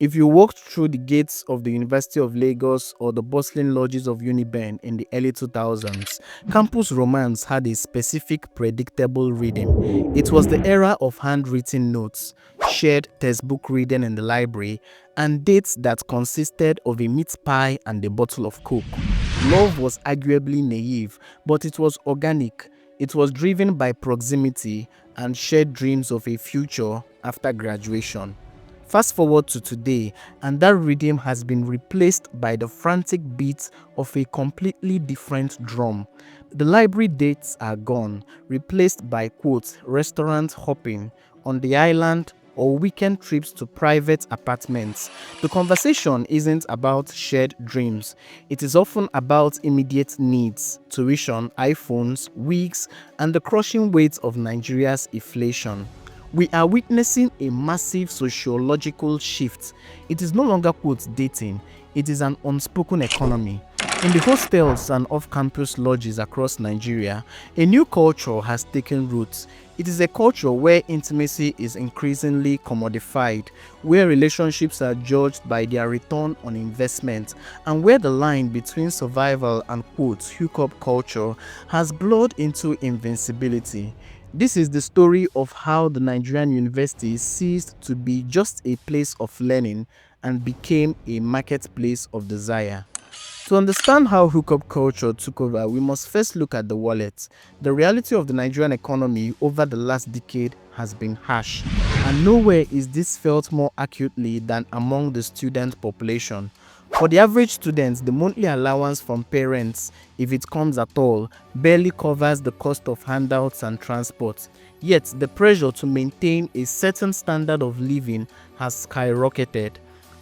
If you walked through the gates of the University of Lagos or the bustling lodges of Uniben in the early 2000s, campus romance had a specific, predictable rhythm. It was the era of handwritten notes, shared textbook reading in the library, and dates that consisted of a meat pie and a bottle of Coke. Love was arguably naive, but it was organic. It was driven by proximity and shared dreams of a future after graduation. Fast forward to today, and that rhythm has been replaced by the frantic beats of a completely different drum. The library dates are gone, replaced by quote, restaurant hopping on the island or weekend trips to private apartments. The conversation isn't about shared dreams. It is often about immediate needs, tuition, iPhones, wigs, and the crushing weight of Nigeria's inflation. We are witnessing a massive sociological shift. It is no longer quote dating, it is an unspoken economy. In the hostels and off-campus lodges across Nigeria, a new culture has taken root. It is a culture where intimacy is increasingly commodified, where relationships are judged by their return on investment, and where the line between survival and quote hookup culture has blurred into invincibility. This is the story of how the Nigerian university ceased to be just a place of learning and became a marketplace of desire. To understand how hookup culture took over, we must first look at the wallet. The reality of the Nigerian economy over the last decade has been harsh, and nowhere is this felt more acutely than among the student population. For the average student, the monthly allowance from parents, if it comes at all, barely covers the cost of handouts and transport. Yet, the pressure to maintain a certain standard of living has skyrocketed.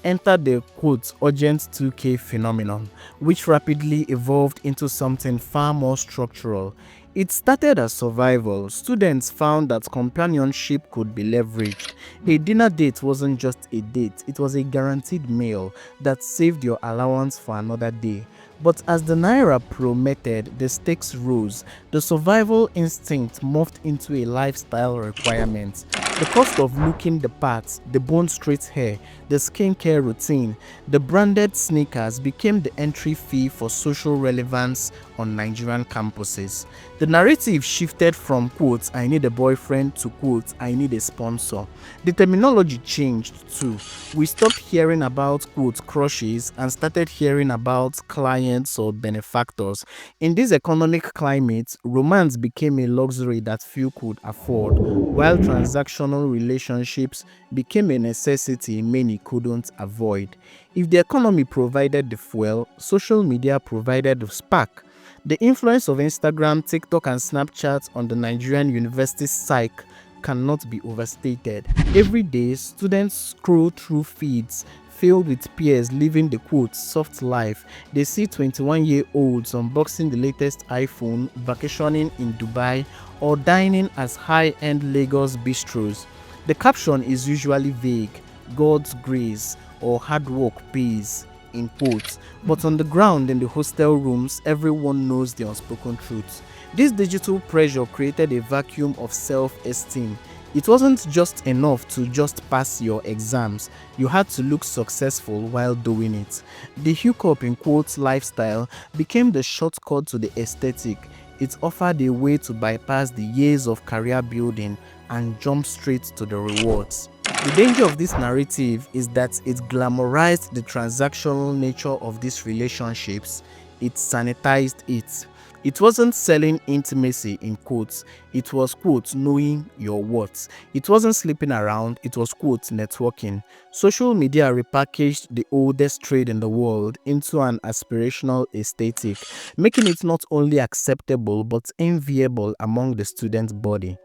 Enter the quote urgent 2K phenomenon, which rapidly evolved into something far more structural. It started as survival. Students found that companionship could be leveraged. A dinner date wasn't just a date, it was a guaranteed meal that saved your allowance for another day. But as the Naira plummeted, the stakes rose. The survival instinct morphed into a lifestyle requirement. The cost of looking the part, the bone-straight hair, the skincare routine, the branded sneakers became the entry fee for social relevance on Nigerian campuses. The narrative shifted from quote, I need a boyfriend to quote, I need a sponsor. The terminology changed too. We stopped hearing about quote crushes and started hearing about clients or benefactors. In this economic climate, romance became a luxury that few could afford, while transactional relationships became a necessity many couldn't avoid. If the economy provided the fuel, social media provided the spark. The influence of Instagram, TikTok, and Snapchat on the Nigerian university psyche cannot be overstated. Every day, students scroll through feeds filled with peers living the quote soft life. They see 21-year-olds unboxing the latest iPhone, vacationing in Dubai, or dining at high-end Lagos bistros. The caption is usually vague, God's grace or hard work pays, in quotes, but on the ground in the hostel rooms, everyone knows the unspoken truth. This digital pressure created a vacuum of self-esteem. It wasn't just enough to just pass your exams, you had to look successful while doing it. The hookup in quotes lifestyle became the shortcut to the aesthetic. It offered a way to bypass the years of career building and jump straight to the rewards. The danger of this narrative is that it glamorized the transactional nature of these relationships. It sanitized it. It wasn't selling intimacy in quotes. It was quote knowing your worth. It wasn't sleeping around. It was quote networking. Social media repackaged the oldest trade in the world into an aspirational aesthetic, making it not only acceptable but enviable among the student body.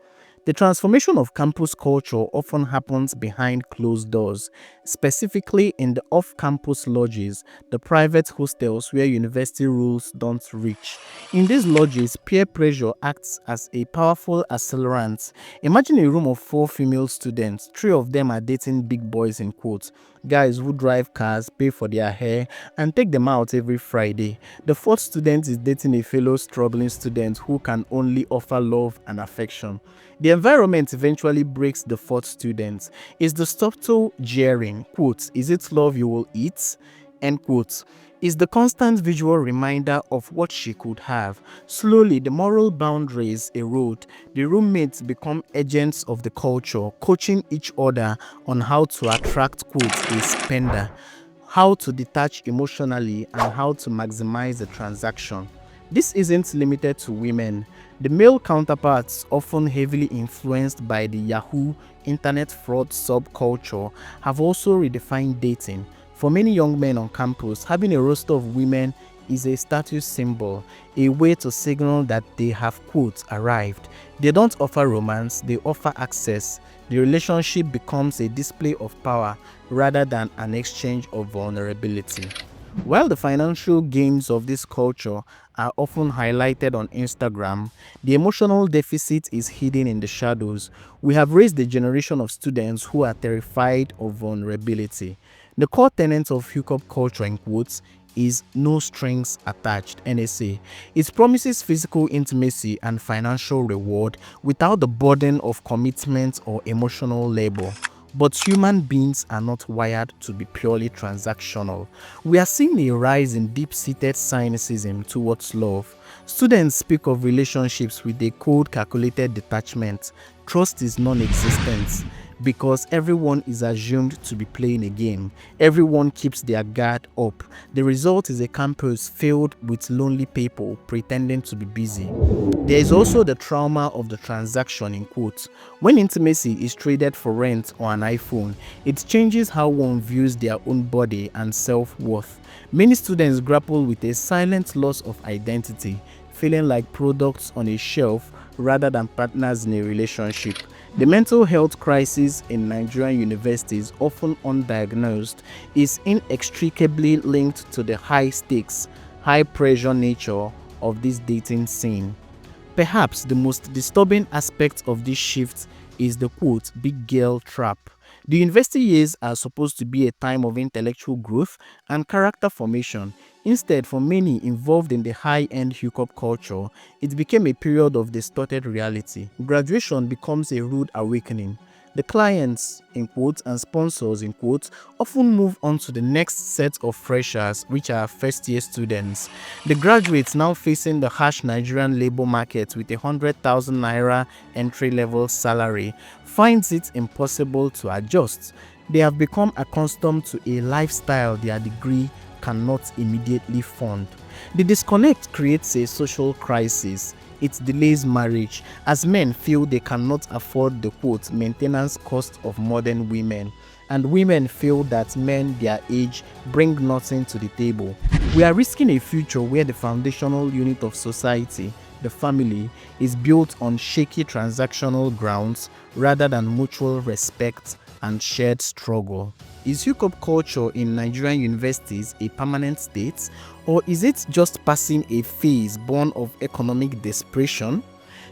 The transformation of campus culture often happens behind closed doors, specifically in the off-campus lodges, the private hostels where university rules don't reach. In these lodges, peer pressure acts as a powerful accelerant. Imagine a room of four female students, three of them are dating big boys in quotes, guys who drive cars, pay for their hair, and take them out every Friday. The fourth student is dating a fellow struggling student who can only offer love and affection. The environment eventually breaks the fourth student. Is the subtle jeering, quote, "Is it love you will eat?" End quote. Is the constant visual reminder of what she could have. Slowly, the moral boundaries erode. The roommates become agents of the culture, coaching each other on how to attract, quote, "a spender," how to detach emotionally, and how to maximize the transaction. This isn't limited to women. The male counterparts, often heavily influenced by the Yahoo internet fraud subculture, have also redefined dating. For many young men on campus, having a roster of women is a status symbol, a way to signal that they have, quote, "arrived." They don't offer romance, they offer access. The relationship becomes a display of power rather than an exchange of vulnerability. While the financial gains of this culture are often highlighted on Instagram, the emotional deficit is hidden in the shadows. We have raised a generation of students who are terrified of vulnerability. The core tenet of hookup culture, in quotes, is no strings attached, NSA. It promises physical intimacy and financial reward without the burden of commitment or emotional labor. But human beings are not wired to be purely transactional. We are seeing a rise in deep-seated cynicism towards love. Students speak of relationships with a cold, calculated detachment. Trust is non-existent because everyone is assumed to be playing a game. Everyone keeps their guard up. The result is a campus filled with lonely people pretending to be busy. There is also the trauma of the transaction, in quotes. When intimacy is traded for rent or an iPhone, it changes how one views their own body and self-worth. Many students grapple with a silent loss of identity, feeling like products on a shelf rather than partners in a relationship. The mental health crisis in Nigerian universities, often undiagnosed, is inextricably linked to the high-stakes, high-pressure nature of this dating scene. Perhaps the most disturbing aspect of this shift is the, quote, "big girl trap." The university years are supposed to be a time of intellectual growth and character formation. Instead, for many involved in the high-end hookup culture, it became a period of distorted reality. Graduation becomes a rude awakening. The clients, in quotes, and sponsors, in quotes, often move on to the next set of freshers, which are first-year students. The graduates, now facing the harsh Nigerian labor market with 100,000 naira entry-level salary, finds it impossible to adjust. They have become accustomed to a lifestyle their degree cannot immediately fund. The disconnect creates a social crisis. It delays marriage as men feel they cannot afford the, quote, "maintenance cost of modern women," and women feel that men their age bring nothing to the table. We are risking a future where the foundational unit of society, the family, is built on shaky transactional grounds rather than mutual respect and shared struggle. Is hookup culture in Nigerian universities a permanent state, or is it just passing a phase born of economic desperation?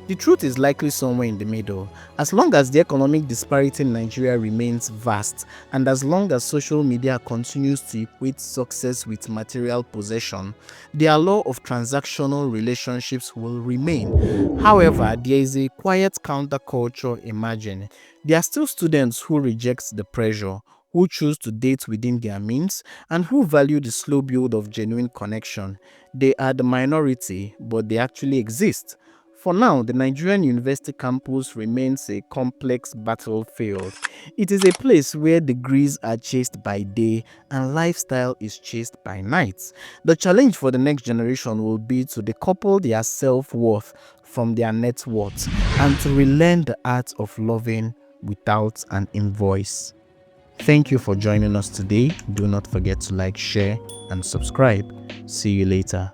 The truth is likely somewhere in the middle. As long as the economic disparity in Nigeria remains vast, and as long as social media continues to equate success with material possession, the allure of transactional relationships will remain. However, there is a quiet counterculture emerging. There are still students who reject the pressure, who choose to date within their means, and who value the slow build of genuine connection. They are the minority, but they actually exist. For now, the Nigerian university campus remains a complex battlefield. It is a place where degrees are chased by day and lifestyle is chased by night. The challenge for the next generation will be to decouple their self-worth from their net worth and to relearn the art of loving without an invoice. Thank you for joining us today. Do not forget to like, share, and subscribe. See you later.